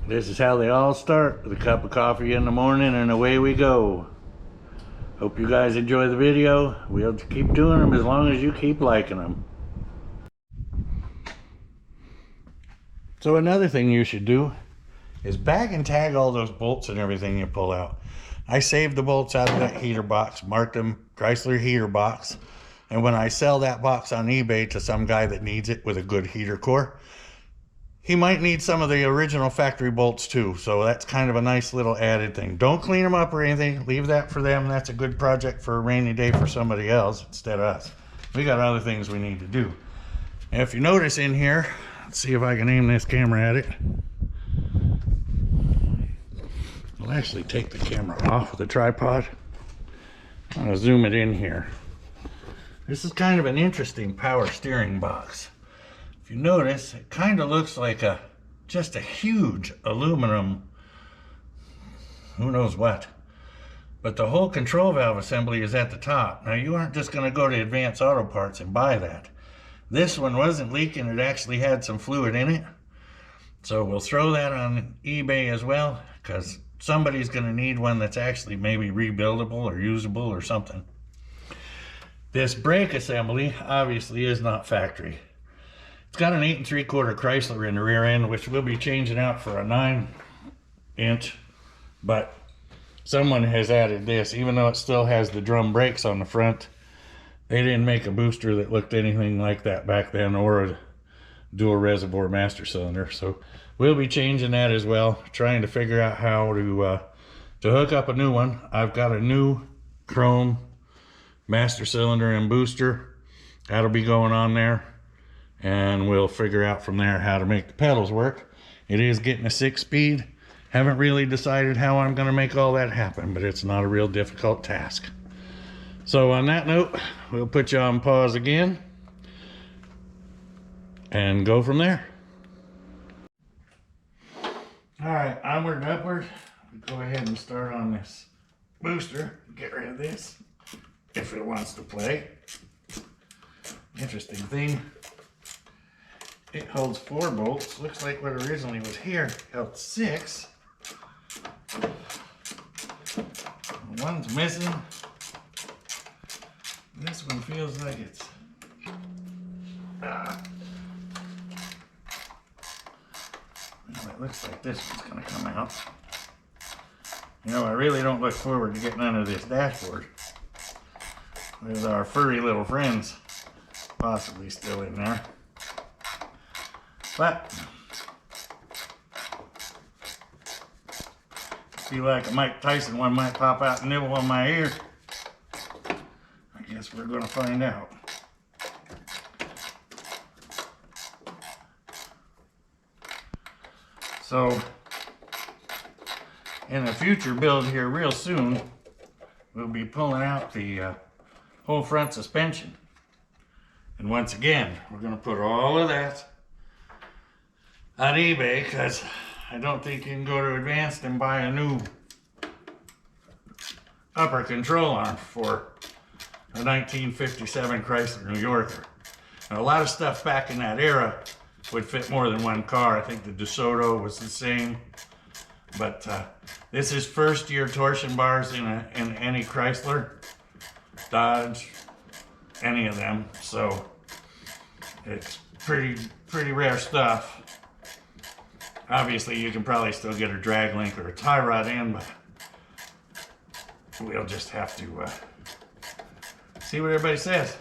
This is how they all start, with a cup of coffee in the morning, and away we go. Hope you guys enjoy the video. We'll keep doing them as long as you keep liking them. So another thing you should do is bag and tag all those bolts and everything you pull out. I saved the bolts out of that heater box, marked them Chrysler heater box, and when I sell that box on eBay to some guy that needs it with a good heater core, he might need some of the original factory bolts too, so that's kind of a nice little added thing. Don't clean them up or anything, leave that for them. That's a good project for a rainy day for somebody else instead of us. We got other things we need to do. And if you notice in here, let's see if I can aim this camera at it. I'll actually take the camera off of the tripod. I'm gonna zoom it in here. This is kind of an interesting power steering box. If you notice, it kind of looks like just a huge aluminum, who knows what. But the whole control valve assembly is at the top. Now you aren't just gonna go to Advance Auto Parts and buy that. This one wasn't leaking, it actually had some fluid in it. So we'll throw that on eBay as well, because somebody's gonna need one that's actually maybe rebuildable or usable or something. This brake assembly obviously is not factory. It's got an 8 3/4 Chrysler in the rear end, which we'll be changing out for a 9-inch, but someone has added this, even though it still has the drum brakes on the front. They didn't make a booster that looked anything like that back then, or a dual reservoir master cylinder. So we'll be changing that as well, trying to figure out how to hook up a new one. I've got a new chrome master cylinder and booster. That'll be going on there, and we'll figure out from there how to make the pedals work. It is getting a 6-speed. Haven't really decided how I'm going to make all that happen, but it's not a real difficult task. So on that note, we'll put you on pause again and go from there. All right, onward and upward. We go ahead and start on this booster. Get rid of this if it wants to play. Interesting thing, it holds 4 bolts. Looks like what originally was here held 6. One's missing. This one feels like it's well, it looks like this one's gonna come out. You know, I really don't look forward to getting under this dashboard with our furry little friends possibly still in there. But I feel like a Mike Tyson one might pop out and nibble on my ear. I guess we're gonna find out. So in a future build here real soon, we'll be pulling out the whole front suspension. And once again, we're gonna put all of that on eBay, because I don't think you can go to Advanced and buy a new upper control arm for a 1957 Chrysler New Yorker. And a lot of stuff back in that era would fit more than one car. I think the DeSoto was the same. But this is first year torsion bars in any Chrysler, Dodge, any of them. So it's pretty rare stuff. Obviously you can probably still get a drag link or a tie rod in, but we'll just have to see what everybody says.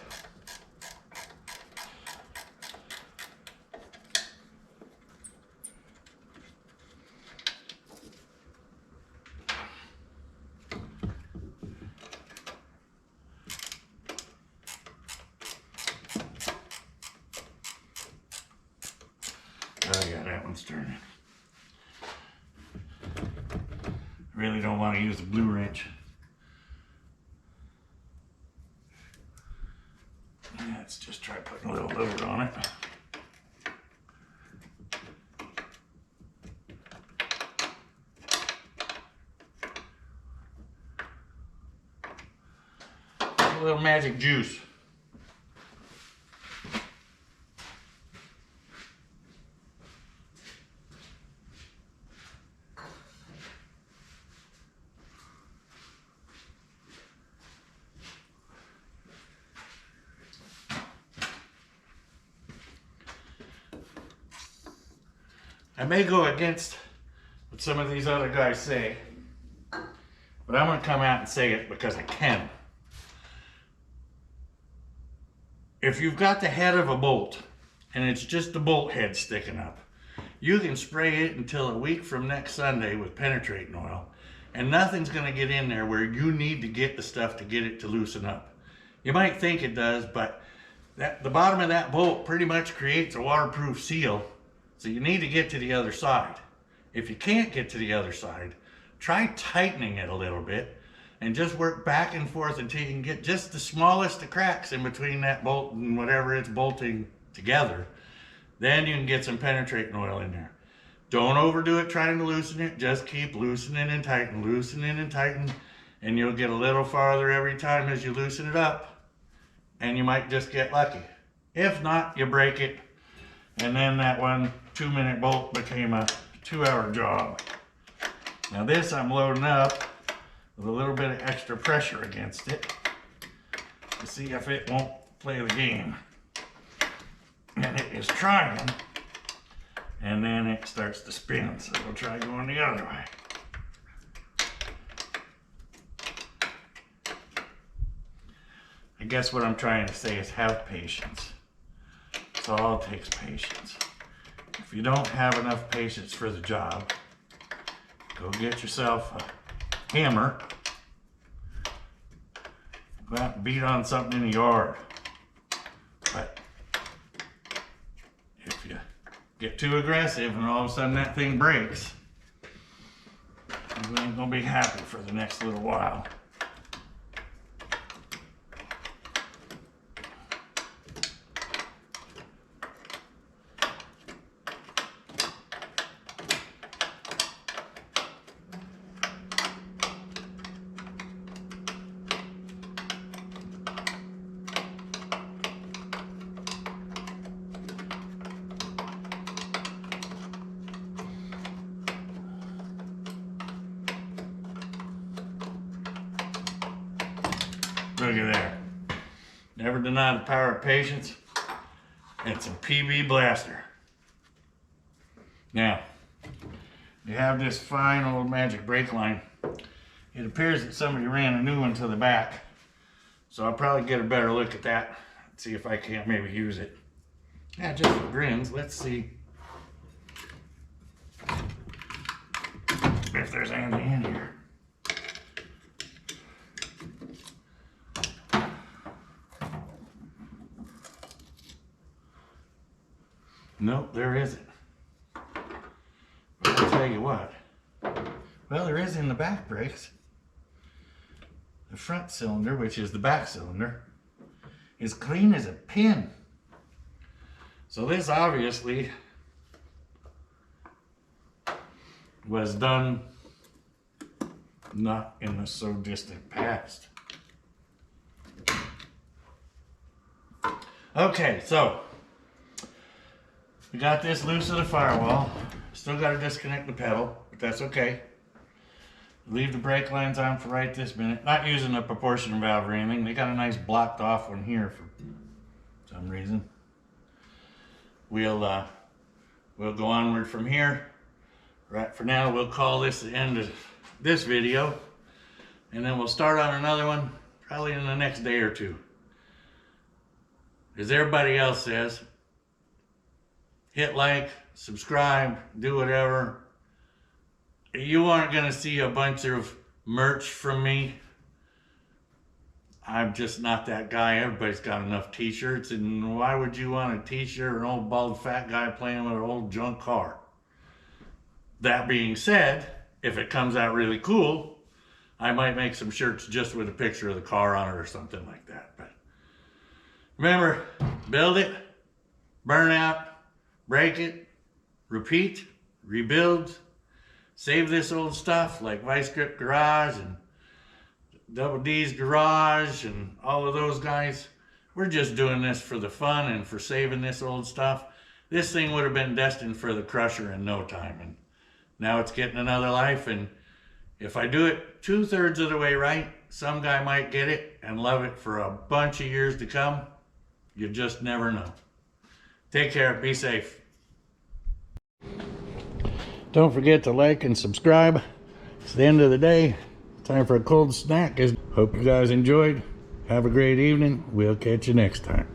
Oh yeah, that one's turning. Really don't want to use the blue wrench. Let's just try putting a little load on it. A little magic juice. I may go against what some of these other guys say, but I'm going to come out and say it because I can. If you've got the head of a bolt and it's just the bolt head sticking up, you can spray it until a week from next Sunday with penetrating oil, and nothing's going to get in there where you need to get the stuff to get it to loosen up. You might think it does, but the bottom of that bolt pretty much creates a waterproof seal, so you need to get to the other side. If you can't get to the other side, try tightening it a little bit and just work back and forth until you can get just the smallest of cracks in between that bolt and whatever it's bolting together. Then you can get some penetrating oil in there. Don't overdo it trying to loosen it. Just keep loosening and tightening, and you'll get a little farther every time as you loosen it up, and you might just get lucky. If not, you break it, and then that 1 2-minute bolt became a 2-hour job. Now this I'm loading up with a little bit of extra pressure against it to see if it won't play the game. And it is trying, and then it starts to spin, so we'll try going the other way. I guess what I'm trying to say is have patience. It all takes patience. If you don't have enough patience for the job, go get yourself a hammer. Go out and beat on something in the yard. But if you get too aggressive and all of a sudden that thing breaks, you ain't gonna be happy for the next little while. Look at there. Never deny the power of patience. It's a PB blaster. Now, we have this fine old magic brake line. It appears that somebody ran a new one to the back. So I'll probably get a better look at that. See if I can't maybe use it. Yeah, just for grins. Let's see if there's anything in here. Nope, there isn't. But I'll tell you what. Well, there is in the back brakes. The front cylinder, which is the back cylinder, is clean as a pin. So this obviously was done not in the so distant past. Okay, so we got this loose of the firewall. Still got to disconnect the pedal, but that's okay. Leave the brake lines on for right this minute. Not using a proportion valve or anything. They got a nice blocked off one here for some reason. We'll go onward from here. Right for now, we'll call this the end of this video, and then we'll start on another one probably in the next day or two. As everybody else says, hit like, subscribe, do whatever. You aren't going to see a bunch of merch from me. I'm just not that guy. Everybody's got enough t-shirts, and why would you want a t-shirt or an old bald fat guy playing with an old junk car? That being said, if it comes out really cool, I might make some shirts just with a picture of the car on it or something like that. But remember, build it, burn out, break it, repeat, rebuild, save this old stuff like Vice Grip Garage and Double D's Garage and all of those guys. We're just doing this for the fun and for saving this old stuff. This thing would have been destined for the crusher in no time, and now it's getting another life. And if I do it 2/3 of the way right, some guy might get it and love it for a bunch of years to come. You just never know. Take care. Be safe. Don't forget to like and subscribe. It's the end of the day. Time for a cold snack. Hope you guys enjoyed. Have a great evening. We'll catch you next time.